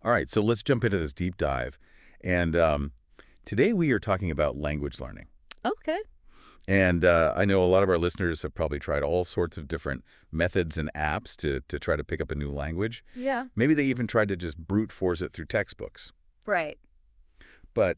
All right, so let's jump into this deep dive. And today we are talking about language learning. Okay. And I know a lot of our listeners have probably tried all sorts of different methods and apps to try to pick up a new language. Yeah. Maybe they even tried to just brute force it through textbooks. Right. But,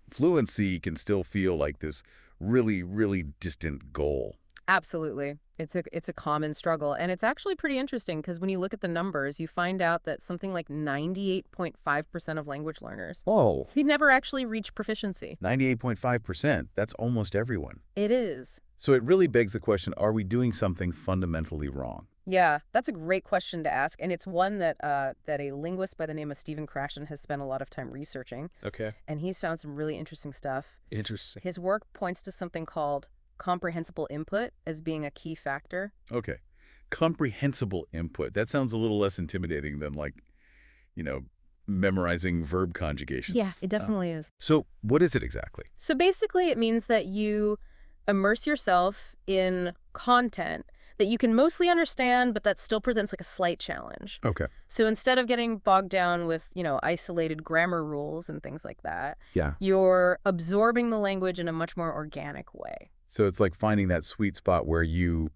fluency can still feel like this really, really distant goal. Absolutely. It's a common struggle. And it's actually pretty interesting because when you look at the numbers, you find out that something like 98.5% of language learners, Whoa. they never actually reach proficiency. 98.5%. That's almost everyone. It is. So it really begs the question, are we doing something fundamentally wrong? Yeah, that's a great question to ask. And it's one that that a linguist by the name of Stephen Krashen has spent a lot of time researching. Okay. And he's found some really interesting stuff. Interesting. His work points to something called comprehensible input as being a key factor. Okay. Comprehensible input. That sounds a little less intimidating than you know, memorizing verb conjugations. Yeah, it definitely is. So what is it exactly? So basically, it means that you immerse yourself in content that you can mostly understand, but that still presents like a slight challenge. Okay. So instead of getting bogged down with, isolated grammar rules and things like that, Yeah. you're absorbing the language in a much more organic way. So it's like finding that sweet spot where you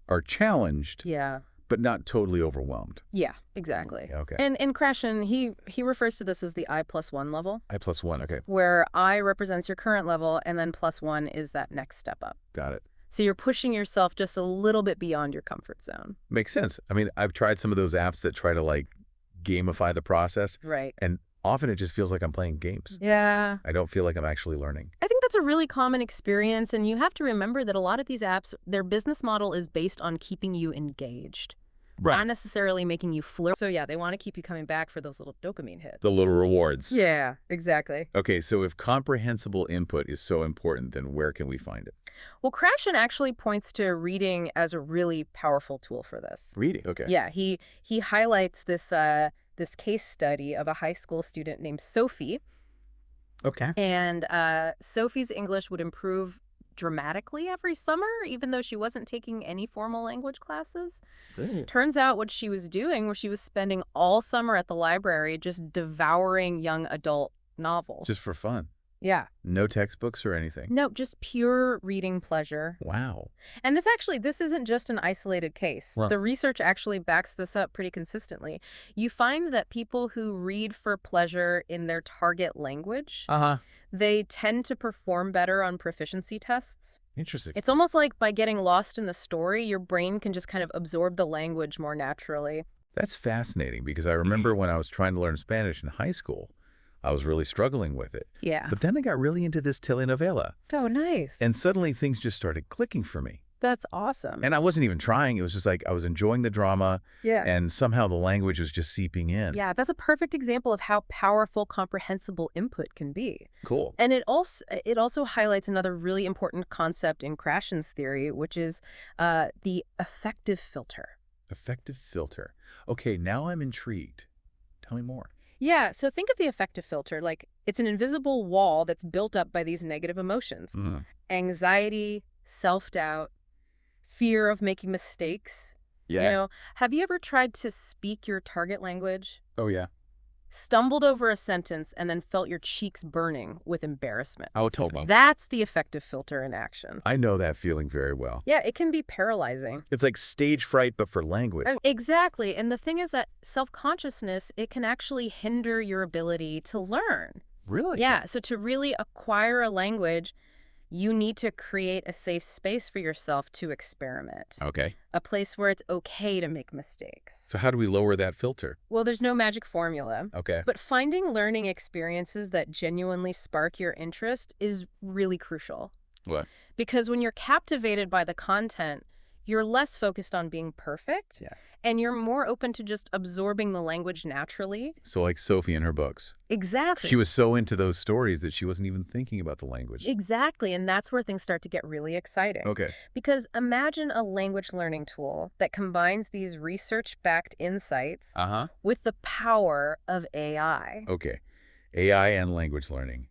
are challenged, Yeah. but not totally overwhelmed. Yeah, exactly. Okay. And in Krashen, he refers to this as the I+1 level, I+1. Okay. where I represents your current level, and then +1 is that next step up. Got it. So you're pushing yourself just a little bit beyond your comfort zone. Makes sense. I mean, I've tried some of those apps that try to gamify the process, Right. and often it just feels like I'm playing games. Yeah. I don't feel like I'm actually learning. I think that's a really common experience, and you have to remember that a lot of these apps, their business model is based on keeping you engaged, not necessarily making you flirt. So yeah, they want to keep you coming back for those little dopamine hits. The little rewards. Yeah, exactly. Okay, so if comprehensible input is so important, then where can we find it? Well, Krashen actually points to reading as a really powerful tool for this. Reading. Okay. Yeah, he highlights this case study of a high school student named Sophie, Okay. and Sophie's English would improve dramatically every summer, even though she wasn't taking any formal language classes. Great. Turns out what she was doing was she was spending all summer at the library just devouring young adult novels. Just for fun. Yeah. No textbooks or anything. Nope, just pure reading pleasure. Wow. And this isn't just an isolated case. Wow. The research actually backs this up pretty consistently. You find that people who read for pleasure in their target language, Uh-huh. they tend to perform better on proficiency tests. Interesting. It's almost like by getting lost in the story, your brain can just kind of absorb the language more naturally. That's fascinating because I remember when I was trying to learn Spanish in high school, I was really struggling with it. Yeah. But then I got really into this telenovela, Oh, nice. and suddenly things just started clicking for me. That's awesome. And I wasn't even trying. It was just like I was enjoying the drama, Yeah. and somehow the language was just seeping in. Yeah, that's a perfect example of how powerful comprehensible input can be. Cool. And it also highlights another really important concept in Krashen's theory, which is the affective filter. Effective filter. Okay, now I'm intrigued. Tell me more. Yeah, so think of the affective filter like it's an invisible wall that's built up by these negative emotions. Anxiety, self-doubt, fear of making mistakes. Yeah. Have you ever tried to speak your target language, Oh, yeah. stumbled over a sentence, and then felt your cheeks burning with embarrassment? Oh, totally. That's the affective filter in action. I know that feeling very well. Yeah, it can be paralyzing. It's like stage fright, but for language. Exactly. And the thing is that self-consciousness, it can actually hinder your ability to learn. Really? Yeah, so to really acquire a language, you need to create a safe space for yourself to experiment. Okay. A place where it's okay to make mistakes. So how do we lower that filter? Well, there's no magic formula. Okay. But finding learning experiences that genuinely spark your interest is really crucial. What? Because when you're captivated by the content, you're less focused on being perfect. Yeah. And you're more open to just absorbing the language naturally. So like Sophie in her books. Exactly. She was so into those stories that she wasn't even thinking about the language. Exactly. And that's where things start to get really exciting. Okay. Because imagine a language learning tool that combines these research-backed insights Uh-huh. with the power of AI. Okay. AI and language learning.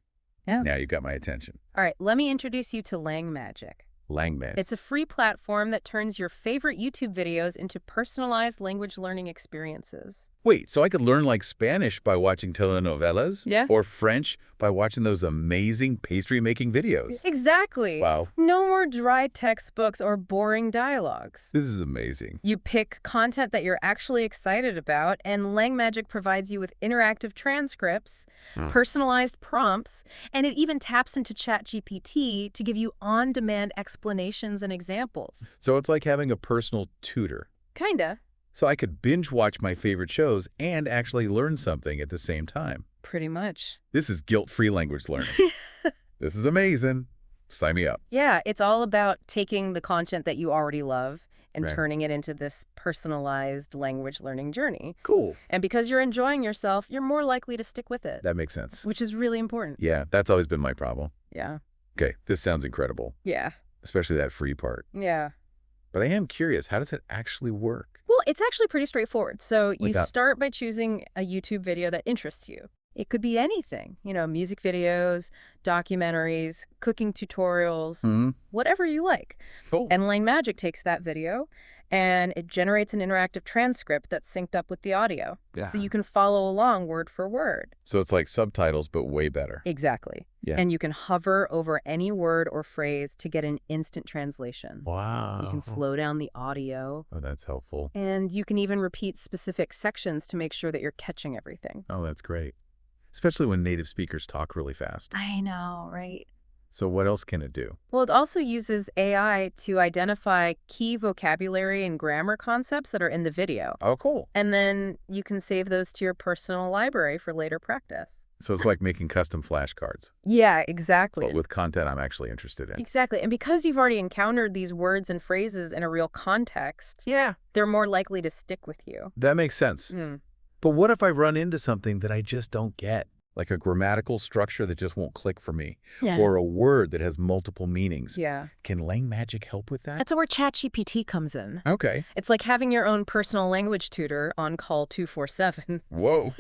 Yeah. Now you got my attention. All right, let me introduce you to LangMagic. LangMagic. It's a free platform that turns your favorite YouTube videos into personalized language learning experiences. Wait, so I could learn like Spanish by watching telenovelas? Yeah. Or French by watching those amazing pastry-making videos? Exactly. Wow. No more dry textbooks or boring dialogues. This is amazing. You pick content that you're actually excited about, and LangMagic provides you with interactive transcripts, personalized prompts, and it even taps into ChatGPT to give you on-demand explanations and examples. So it's like having a personal tutor. Kinda. So I could binge watch my favorite shows and actually learn something at the same time. Pretty much. This is guilt-free language learning. This is amazing. Sign me up. Yeah, it's all about taking the content that you already love and Right. turning it into this personalized language learning journey. Cool. And because you're enjoying yourself, you're more likely to stick with it, That makes sense. which is really important. Yeah, that's always been my problem. Yeah. Okay, this sounds incredible, Yeah. especially that free part. Yeah. But I am curious, how does it actually work? Well, it's actually pretty straightforward. So you that. start by choosing a YouTube video that interests you. It could be anything, music videos, documentaries, cooking tutorials, whatever you like. Cool. And LangMagic takes that video and it generates an interactive transcript that's synced up with the audio. Yeah. So you can follow along word for word. So it's like subtitles, but way better. Exactly. Yeah. And you can hover over any word or phrase to get an instant translation. Wow. You can slow down the audio. Oh, that's helpful. And you can even repeat specific sections to make sure that you're catching everything. Oh, that's great. Especially when native speakers talk really fast. I know, right? So what else can it do? Well, it also uses AI to identify key vocabulary and grammar concepts that are in the video. Oh, cool. And then you can save those to your personal library for later practice. So it's like making custom flashcards, Yeah, exactly. but with content I'm actually interested in. Exactly. And because you've already encountered these words and phrases in a real context, Yeah. they're more likely to stick with you. That makes sense. But what if I run into something that I just don't get? Like a grammatical structure that just won't click for me. Yeah. Or a word that has multiple meanings. Yeah. Can LangMagic help with that? That's where ChatGPT comes in. Okay. It's like having your own personal language tutor on call 24/7. Whoa.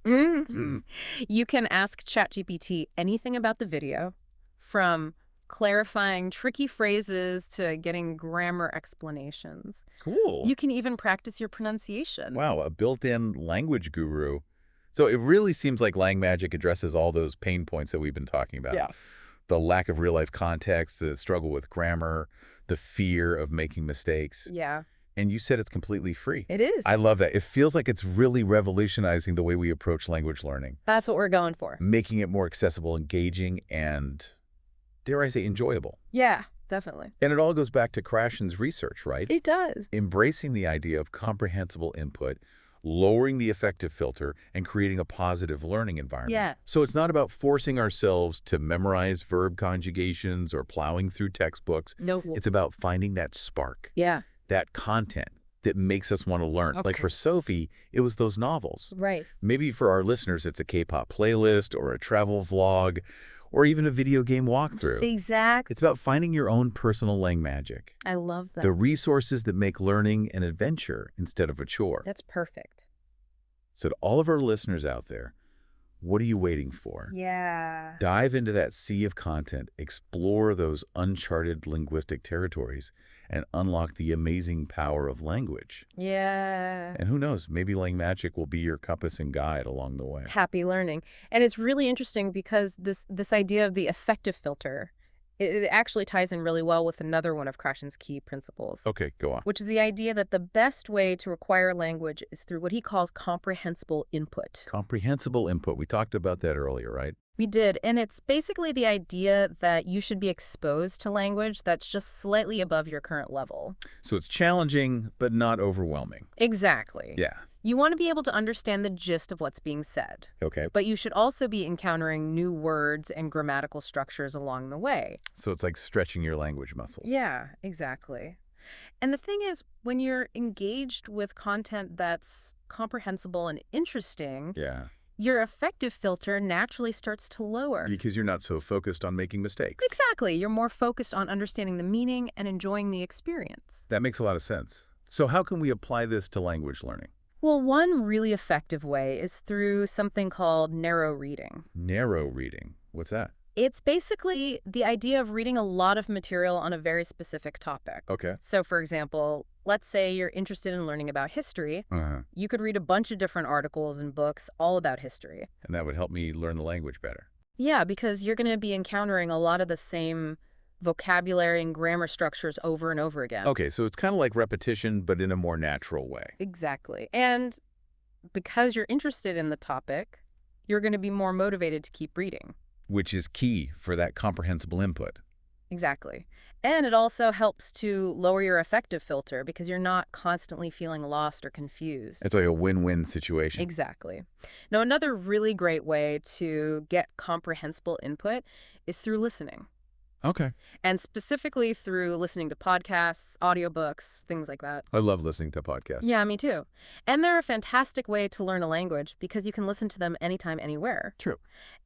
You can ask ChatGPT anything about the video, from clarifying tricky phrases to getting grammar explanations. Cool. You can even practice your pronunciation. Wow, a built-in language guru. So it really seems like LangMagic addresses all those pain points that we've been talking about. Yeah. The lack of real-life context, the struggle with grammar, the fear of making mistakes. Yeah, And you said it's completely free. it is. I love that. It feels like it's really revolutionizing the way we approach language learning, That's what we're going for. making it more accessible, engaging, and, dare I say, enjoyable. Yeah, definitely. And it all goes back to Krashen's research, right? It does. Embracing the idea of comprehensible input, lowering the effective filter, and creating a positive learning environment. Yeah. So it's not about forcing ourselves to memorize verb conjugations or plowing through textbooks. No. It's about finding that spark, Yeah. that content that makes us want to learn. Of Like for course. Sophie, it was those novels. Right. Maybe for our listeners, it's a K-pop playlist or a travel vlog or even a video game walkthrough. Exactly. It's about finding your own personal LangMagic, I love that. the resources that make learning an adventure instead of a chore. That's perfect. So to all of our listeners out there, what are you waiting for? Yeah. Dive into that sea of content, explore those uncharted linguistic territories, and unlock the amazing power of language. Yeah. And who knows, maybe LangMagic will be your compass and guide along the way. Happy learning. And it's really interesting because this idea of the effective filter, it actually ties in really well with another one of Krashen's key principles, Okay, go on. which is the idea that the best way to acquire language is through what he calls comprehensible input. Comprehensible input. We talked about that earlier, right? We did, and it's basically the idea that you should be exposed to language that's just slightly above your current level. So it's challenging, but not overwhelming. Exactly. Yeah. You want to be able to understand the gist of what's being said, Okay. but you should also be encountering new words and grammatical structures along the way. So it's like stretching your language muscles. Yeah, exactly. And the thing is, when you're engaged with content that's comprehensible and interesting, Yeah. your effective filter naturally starts to lower. Because you're not so focused on making mistakes. Exactly. You're more focused on understanding the meaning and enjoying the experience. That makes a lot of sense. So how can we apply this to language learning? Well, one really effective way is through something called narrow reading. Narrow reading. What's that? It's basically the idea of reading a lot of material on a very specific topic. Okay. So, for example, let's say you're interested in learning about history, Uh-huh. you could read a bunch of different articles and books all about history. And that would help me learn the language better. Yeah, because you're going to be encountering a lot of the same vocabulary and grammar structures over and over again. Okay, so it's kind of like repetition, but in a more natural way. Exactly. And because you're interested in the topic, you're going to be more motivated to keep reading. Which is key for that comprehensible input. Exactly. And it also helps to lower your affective filter because you're not constantly feeling lost or confused. It's like a win-win situation. Exactly. Now, another really great way to get comprehensible input is through listening. Okay. And specifically through listening to podcasts, audiobooks, things like that. I love listening to podcasts. Yeah, me too. And they're a fantastic way to learn a language because you can listen to them anytime, anywhere. True.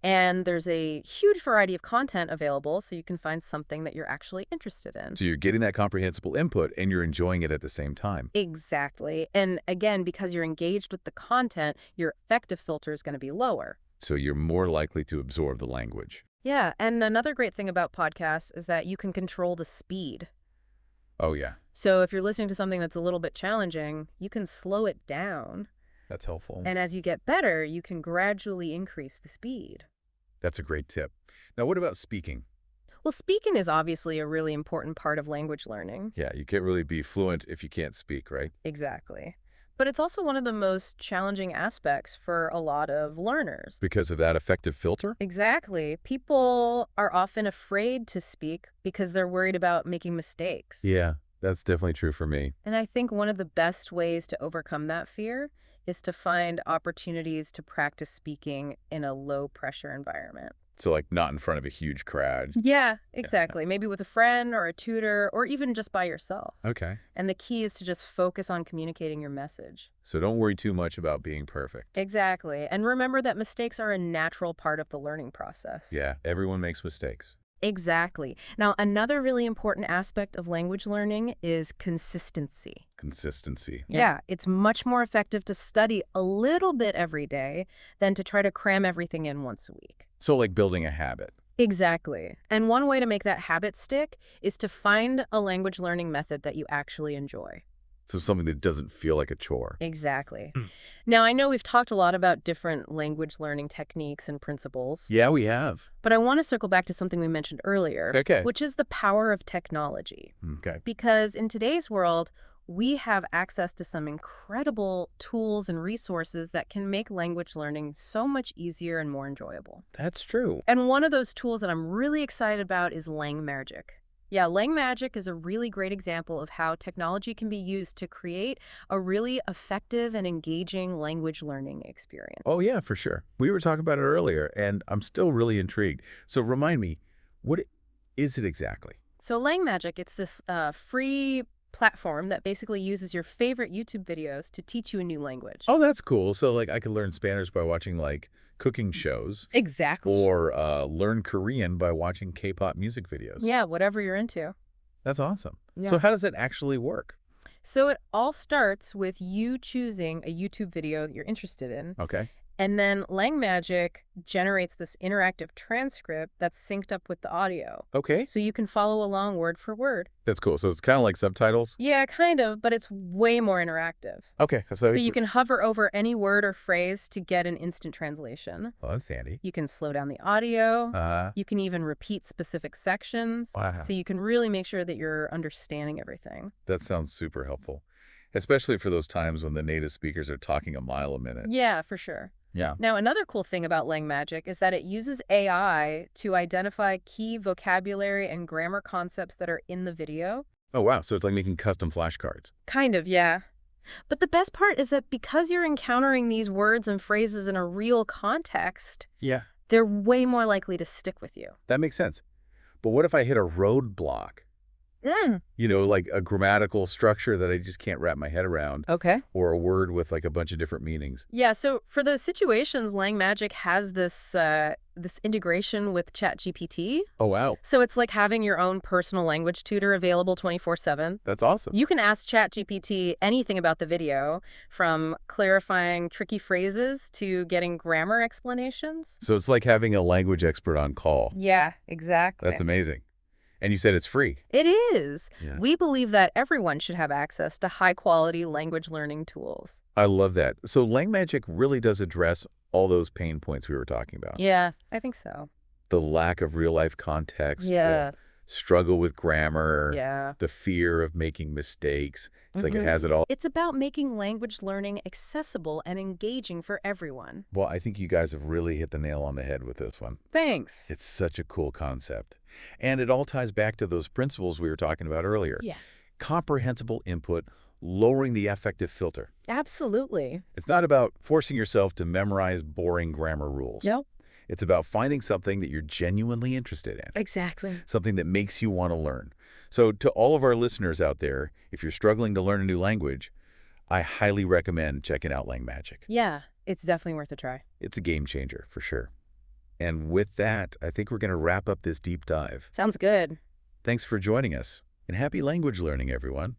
And there's a huge variety of content available, so you can find something that you're actually interested in. So you're getting that comprehensible input and you're enjoying it at the same time. Exactly. And again, because you're engaged with the content, your affective filter is going to be lower. So you're more likely to absorb the language. Yeah, and another great thing about podcasts is that you can control the speed. Oh, yeah. So if you're listening to something that's a little bit challenging, you can slow it down. That's helpful. And as you get better, you can gradually increase the speed. That's a great tip. Now, what about speaking? Well, speaking is obviously a really important part of language learning. Yeah, you can't really be fluent if you can't speak, right? Exactly. But it's also one of the most challenging aspects for a lot of learners. Because of that affective filter? Exactly. People are often afraid to speak because they're worried about making mistakes. Yeah, that's definitely true for me. And I think one of the best ways to overcome that fear is to find opportunities to practice speaking in a low-pressure environment. So, like, not in front of a huge crowd. Yeah, exactly. Maybe with a friend or a tutor or even just by yourself. Okay. And the key is to just focus on communicating your message. So don't worry too much about being perfect. Exactly. And remember that mistakes are a natural part of the learning process. Yeah, everyone makes mistakes. Exactly. Now, another really important aspect of language learning is consistency. Consistency. Yeah, it's much more effective to study a little bit every day than to try to cram everything in once a week. So like building a habit. Exactly. And one way to make that habit stick is to find a language learning method that you actually enjoy. So something that doesn't feel like a chore. Exactly. Now, I know we've talked a lot about different language learning techniques and principles. Yeah, we have. But I want to circle back to something we mentioned earlier, Okay. which is the power of technology. Okay. Because in today's world, we have access to some incredible tools and resources that can make language learning so much easier and more enjoyable. That's true. And one of those tools that I'm really excited about is LangMagic. Yeah, LangMagic is a really great example of how technology can be used to create a really effective and engaging language learning experience. Oh, yeah, for sure. We were talking about it earlier, and I'm still really intrigued. So remind me, what is it exactly? So LangMagic, it's this free platform that basically uses your favorite YouTube videos to teach you a new language. Oh, that's cool. So like I could learn Spanish by watching like cooking shows. Exactly. Or learn Korean by watching K-pop music videos. Yeah, whatever you're into. That's awesome. Yeah. So how does it actually work? So it all starts with you choosing a YouTube video that you're interested in. Okay. And then LangMagic generates this interactive transcript that's synced up with the audio. Okay. So you can follow along word for word. That's cool. So it's kind of like subtitles? Yeah, kind of, but it's way more interactive. Okay. So you can hover over any word or phrase to get an instant translation. Oh, that's handy. You can slow down the audio. You can even repeat specific sections. Wow. So you can really make sure that you're understanding everything. That sounds super helpful, especially for those times when the native speakers are talking a mile a minute. Yeah, for sure. Yeah. Now, another cool thing about LangMagic is that it uses AI to identify key vocabulary and grammar concepts that are in the video. Oh, wow. So it's like making custom flashcards. Kind of, yeah. But the best part is that because you're encountering these words and phrases in a real context, Yeah. they're way more likely to stick with you. That makes sense. But what if I hit a roadblock? You know, like a grammatical structure that I just can't wrap my head around. Okay. Or a word with like a bunch of different meanings. Yeah, so for those situations, LangMagic has this integration with ChatGPT. Oh, wow. So it's like having your own personal language tutor available 24/7. That's awesome. You can ask ChatGPT anything about the video, from clarifying tricky phrases to getting grammar explanations. So it's like having a language expert on call. Yeah, exactly. That's amazing. And you said it's free. It is. Yeah. We believe that everyone should have access to high-quality language learning tools. I love that. So LangMagic really does address all those pain points we were talking about. Yeah, I think so. The lack of real-life context, Yeah. the struggle with grammar, Yeah. the fear of making mistakes. It's like it has it all. It's about making language learning accessible and engaging for everyone. Well, I think you guys have really hit the nail on the head with this one. Thanks. It's such a cool concept. And it all ties back to those principles we were talking about earlier. Yeah. Comprehensible input, lowering the affective filter. Absolutely. It's not about forcing yourself to memorize boring grammar rules. Nope. It's about finding something that you're genuinely interested in. Exactly. Something that makes you want to learn. So to all of our listeners out there, if you're struggling to learn a new language, I highly recommend checking out LangMagic. Yeah, it's definitely worth a try. It's a game changer, for sure. And with that, I think we're going to wrap up this deep dive. Sounds good. Thanks for joining us, and happy language learning, everyone.